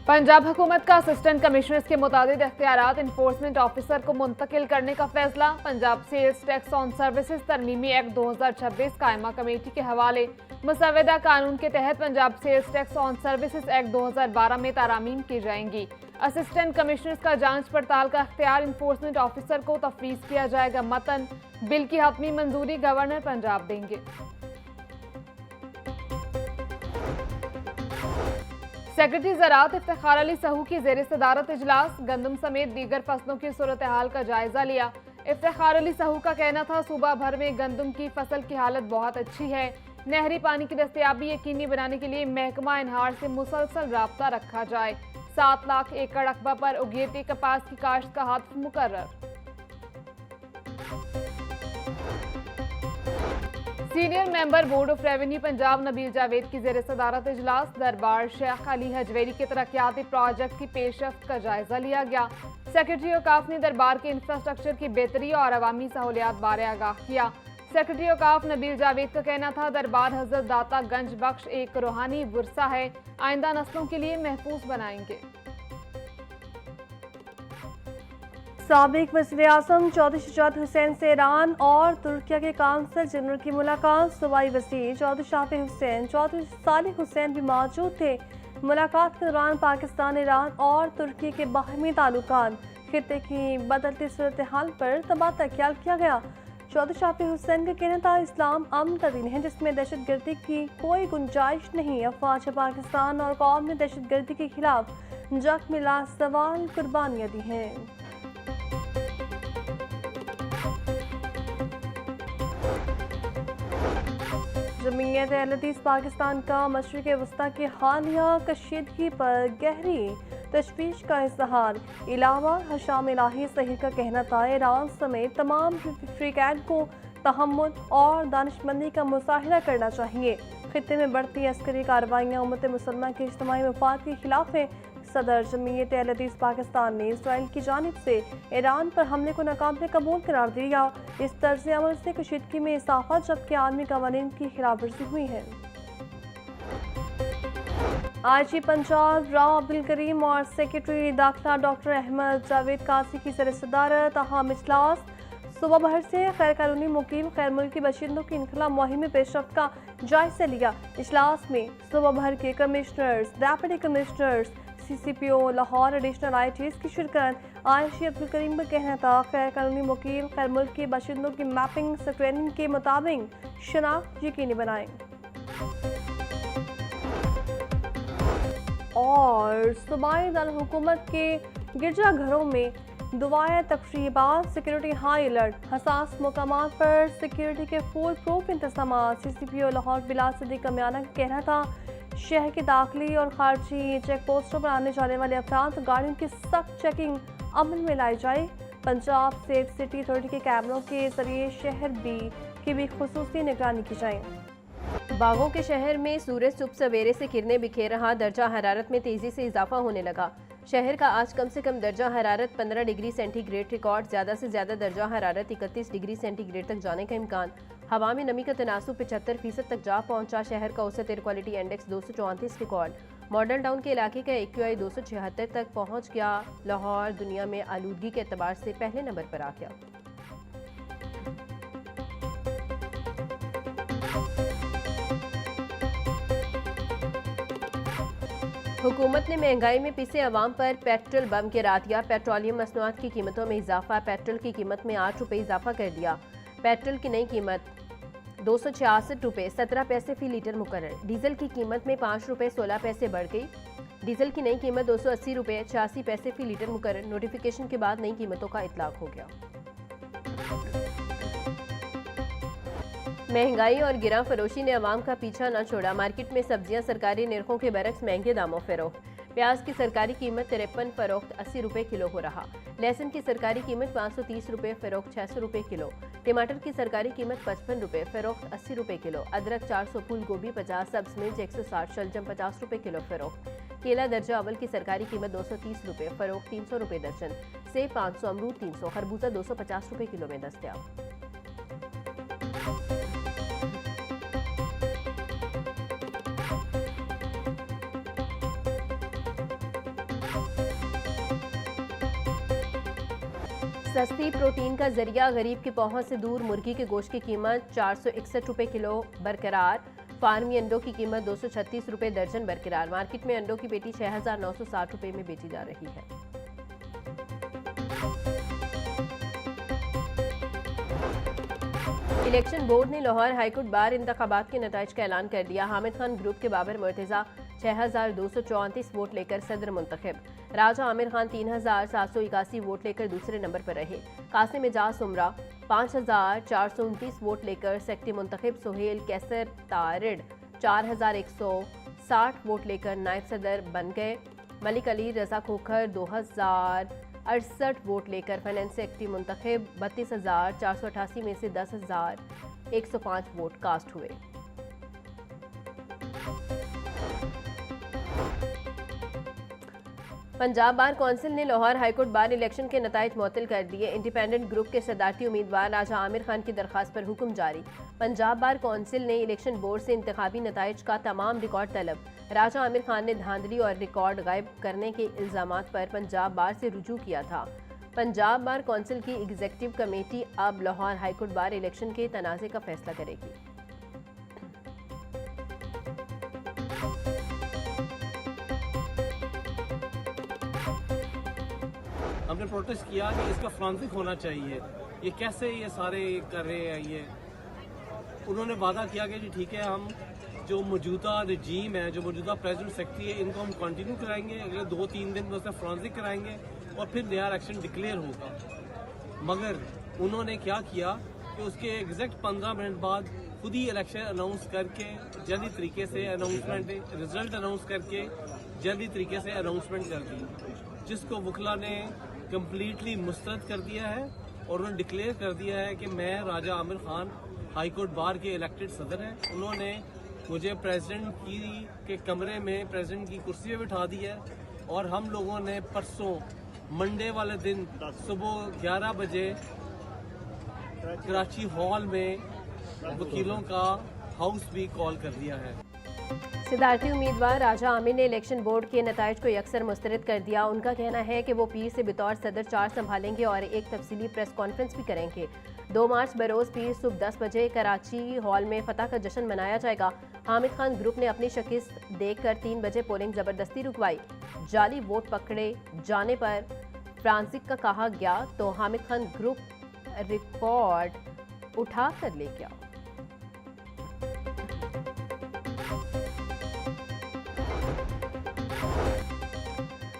पंजाब हुकूमत का assistant commissioners के मुताबिक इख्तियारात इन्फोर्समेंट ऑफिसर को मुंतकिल करने का फैसला। Punjab sales tax on services तरमीमी एक्ट 2026 कायमा कमेटी के हवाले। मुसव्वदा कानून के तहत Punjab sales tax on services act 2012 में तारामीम की जाएंगी। असिस्टेंट कमिश्नर्स का जांच पड़ताल का इख्तियार इन्फोर्समेंट ऑफिसर को तफवीज़ किया जाएगा। मतन बिल की हतमी मंजूरी गवर्नर पंजाब देंगे। सेक्रेटरी ज़राअत इफ्तिखार अली सहू की ज़ेर सदारत इजलास। गंदम समेत दीगर फसलों की सूरत हाल का जायजा लिया। इफ्तिखार अली सहू का कहना था सूबा भर में गंदम की फसल की हालत बहुत अच्छी है। नहरी पानी की दस्तयाबी यकीनी बनाने के लिए महकमा इनहार से मुसलसल राब्ता रखा जाए। 7 लाख एकड़ रकबा पर उगेती कपास की काश्त का हत्फ मुकर्रर। Senior member board of revenue Punjab Nabeel Javed की ज़ेर सदारत इजलास। दरबार शेख अली हजवेरी के तरक्याती प्रोजेक्ट की पेशरफ्त का जायजा लिया गया। सेक्रेटरी औकाफ ने दरबार के इंफ्रास्ट्रक्चर की बेहतरी और अवामी सहूलियात बारे आगाह किया। सेक्रेटरी औकाफ नबील जावेद का कहना था दरबार हजरत दाता गंज बख्श एक रूहानी विरसा है, आइंदा नस्लों के लिए महफूज बनाएंगे। साबिक वज़ीर-ए-आज़म चौधरी शुजात हुसैन से ईरान और तुर्किया के काउंसिल जनरल की मुलाकात। सूबाई वज़ीर चौधरी शाफी हुसैन, चौधरी सालिह हुसैन भी मौजूद थे। मुलाकात के दौरान पाकिस्तान, ईरान और तुर्की के बाहमी ताल्लुकात, खित्ते की बदलती सूरत हाल पर तबादला ख्याल किया गया। चौधरी शाफी हुसैन का कहना था इस्लाम अमन का दिन है जिसमें दहशत गर्दी की कोई गुंजाइश नहीं। अफवाज पाकिस्तान और कौम ने दहशत गर्दी के खिलाफ जख्म मिला सवाल कुर्बानियाँ दी हैं। जमीयत अहले हदीस पाकिस्तान का मशरिक़ वस्ता की हालिया कशीदगी पर गहरी तशवीश का इजहार। इलावा हशाम इलाही सहीर का कहना था ईरान समेत तमाम फ्रीकैन को तहम्मुल और दानिशमंदी का मुजाहिरा करना चाहिए। खित्ते में बढ़ती अस्करी कार्रवाइयाँ उम्मत मुसलमान के इज्तिमाई मफाद के खिलाफ हैं। सदर जमीयत अहले हदीस पाकिस्तान ने इसराइल की जानिब से ईरान पर हमले को नाकाबिल कबूल करार दिया। इस तर्ज अमल से कशीदगी में इजाफा जबकि आलमी कवानीन की खिलाफ वर्जी हुई है। IG पंजाब राव अब्दुल करीम और सेक्रेटरी दाखिला डॉक्टर अहमद जावेद काजी की ज़ेर सदारत अहम इजलास। सुबह भर से गैर कानूनी मुकीम खैर मुल्की बाशिंदों की इनखला मुहिम में पेशरफ्त का जायजा लिया। इजलास में सुबह भर के commissioners, deputy commissioners, CCPO Lahore additional ITs की शिरकत। IG अब्दुल करीम का कहना था गैर कानूनी मुकीम खैर मुल्क के बाशिंदों की मैपिंग स्क्रीनिंग के मुताबिक शनाख्त यकीनी बनाएं। और सूबाई दारुल-हुकूमत के गिरजाघरों में दुआएं तकरीबात, सिक्योरिटी हाई अलर्ट, हसास मकामात पर सिक्योरिटी के फुल प्रूफ इंतजाम। CCPO लाहौर बिलाल सिद्दीक कमियाना का कहना था शहर की दाखिली और खारजी चेक पोस्टों पर आने जाने वाले अफराद गाड़ियों की सख्त चेकिंग अमल में लाई जाए। पंजाब सेफ सिटी अथॉरिटी के कैमरों के जरिए शहर की भी खुसूसी निगरानी की जाए। बागों के शहर में सूरज सुबह सवेरे से किरणें बिखेर रहा, दर्जा हरारत में तेजी से इजाफा होने लगा। शहर का आज कम से कम दर्जा हरारत 15 डिग्री सेंटीग्रेड रिकॉर्ड, ज़्यादा से ज़्यादा दर्जा हरारत 31 डिग्री सेंटीग्रेड तक जाने का इम्कान। हवा में नमी का तनासुब 75% तक जा पहुंचा। शहर का औसत air quality index 234 record. Model town के इलाके का AQI 276 तक पहुंच गया। लाहौर दुनिया में आलूदगी के एतबार से पहले नंबर पर आ गया। हुकूमत ने महंगाई में पिसे अवाम पर पेट्रोल बम गिरा दिया। पेट्रोलियम मसनूआत की कीमतों में इजाफा। पेट्रोल की कीमत में 8 रुपये इजाफा कर दिया। पेट्रोल की नई कीमत 266 रुपये 17 पैसे फी लीटर मुकर्रर। डीजल की कीमत में 5 रुपये 16 पैसे बढ़ गई। डीजल की नई कीमत 280 रुपये 86 पैसे फी लीटर मुकर्रर। नोटिफिकेशन के बाद नई कीमतों का इतलाक हो गया। महंगाई और गिरा फरोशी ने अवाम का पीछा न छोड़ा। मार्केट में सब्जियां सरकारी निर्खों के बरक्स महंगे दामों फरोख्त। प्याज की सरकारी कीमत 53 फरोख्त 80 रुपये किलो हो रहा। लहसुन की सरकारी कीमत 530 रुपये फरोख्त 600 रुपये किलो। टमाटर की सरकारी कीमत 55 रुपये फरोख्त 80 रुपये किलो। अदरक 400, फूल गोभी 50, सब्ज मिर्च 160, शलजम 50 रुपये किलो फरोख्त। केला दर्जा अव्वल की सरकारी कीमत 230 रुपये फरोख्त 300 रुपये दर्जन। सेब 500, अमरूद 300, खरबूजा 250 रुपये किलो में दस्तयाब। सस्ती प्रोटीन का जरिया गरीब की पहुंच से दूर। मुर्गी के गोश्त की कीमत 461 रुपये किलो बरकरार। फार्मी अंडों की कीमत 236 रुपये दर्जन बरकरार। मार्केट में अंडों की पेटी 6,960 रुपये में बेची जा रही है। इलेक्शन बोर्ड ने लाहौर हाईकोर्ट बार इंतखाबात के नताइज का ऐलान कर दिया। हामिद खान ग्रुप के बाबर मुर्तज़ा 6,234 वोट लेकर सदर मुंतखब। राजा आमिर खान 3,781 वोट लेकर दूसरे नंबर पर रहे। कासिम एजाज उमरा 5,429 वोट लेकर सेक्रेटरी मुंतखब। सोहेल कैसर तारिड 4,160 वोट लेकर नायब सदर बन गए। मलिक अली रजा खोखर 2,068 वोट लेकर फाइनेंस सेक्रेटरी मुंतखब। 32,488 में से 10,105 वोट कास्ट हुए। पंजाब बार कौंसिल ने लाहौर हाईकोर्ट बार इलेक्शन के नताइज मुअत्तल कर दिए। इंडिपेंडेंट ग्रुप के सदारती उम्मीदवार राजा आमिर खान की दरख्वास्त पर हुक्म जारी। पंजाब बार कौंसिल ने इलेक्शन बोर्ड से इंतखाबी नताइज का तमाम रिकॉर्ड तलब। राजा आमिर खान ने धांधली और रिकॉर्ड गायब करने के इल्जामात पर पंजाब बार से रुजू किया था। पंजाब बार कौंसिल की एग्जीक्यूटिव कमेटी अब लाहौर हाईकोर्ट बार इलेक्शन के तनाज़े का फैसला करेगी। हमने प्रोटेस्ट किया कि इसका फ्रांसिक होना चाहिए। ये कैसे ये सारे कर रहे हैं ये। उन्होंने वादा किया कि जी ठीक है, हम जो मौजूदा रजीम है, जो मौजूदा प्रेसिडेंट सेक्रेटरी है, इनको हम कंटिन्यू कराएंगे। अगले 2-3 दिन में उससे फ्रांसिक कराएंगे और फिर नया इलेक्शन डिक्लेयर होगा। मगर उन्होंने क्या किया कि उसके एग्जैक्ट 15 मिनट बाद खुद ही इलेक्शन अनाउंस करके जल्दी तरीके से अनाउंसमेंट रिजल्ट अनाउंस करके जल्दी तरीके से अनाउंसमेंट कर दी, जिसको वकला ने कम्प्लीटली मुस्तरद कर दिया है। और उन्होंने डिक्लेयर कर दिया है कि मैं राजा Aamir Khan high court bar के इलेक्टेड सदर हैं। उन्होंने मुझे प्रेसिडेंट के कमरे में प्रेसिडेंट की कुर्सी पे बिठा दिया है और हम लोगों ने परसों मंडे वाले दिन सुबह 11 बजे कराची हॉल में वकीलों का हाउस भी कॉल कर दिया है। सदारती उम्मीदवार राजा आमिर ने इलेक्शन बोर्ड के नताइज को यकसर मुस्तरद कर दिया। उनका कहना है कि वो पीर से बतौर सदर चार्ज संभालेंगे और एक तफसीली प्रेस कॉन्फ्रेंस भी करेंगे। 2 मार्च बरोज़ पीर सुबह 10 बजे कराची हॉल में फतह का जश्न मनाया जाएगा। हामिद खान ग्रुप ने अपनी शिकस्त देखकर 3 बजे पोलिंग जबरदस्ती रुकवाई। जाली वोट पकड़े जाने पर फ्रांसिक का कहा गया तो हामिद खान ग्रुप रिकॉर्ड उठा कर ले गया।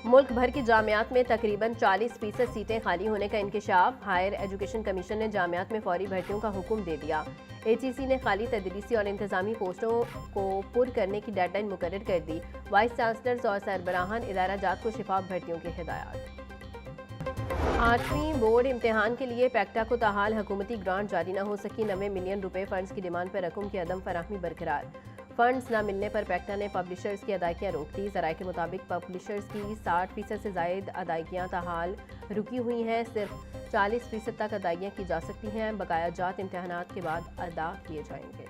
मुल्क भर की जामियात में तकरीबन 40% सीटें खाली होने का इंकशाफ। हायर एजुकेशन कमीशन ने जामियात में फौरी भर्तियों का हुक्म दे दिया। HEC ने खाली तदरीसी और इंतजामी पोस्टों को पुर करने की डेडलाइन मुकर्रर कर दी। वाइस चांसलर्स और सरबराहान इदारा जात को शिफाफ भर्तियों के हिदायत। 8वीं बोर्ड इम्तिहान के लिए पैक्टा को ताहाल हुकूमती ग्रांट जारी न हो सकी। 90 मिलियन रुपए फंड्स की डिमांड पर रकम की अदम फराहमी बरकरार। फंड्स न मिलने पर पैक्टा ने पब्लिशर्स की अदायगियाँ रोक दी। ज़राए के मुताबिक पब्लिशर्स की 60% से ज़ायद अदायगियाँ ताहाल रुकी हुई हैं। सिर्फ 40% तक अदायगियाँ की जा सकती हैं। बकाया जात इम्तिहानात के बाद अदा किए जाएंगे।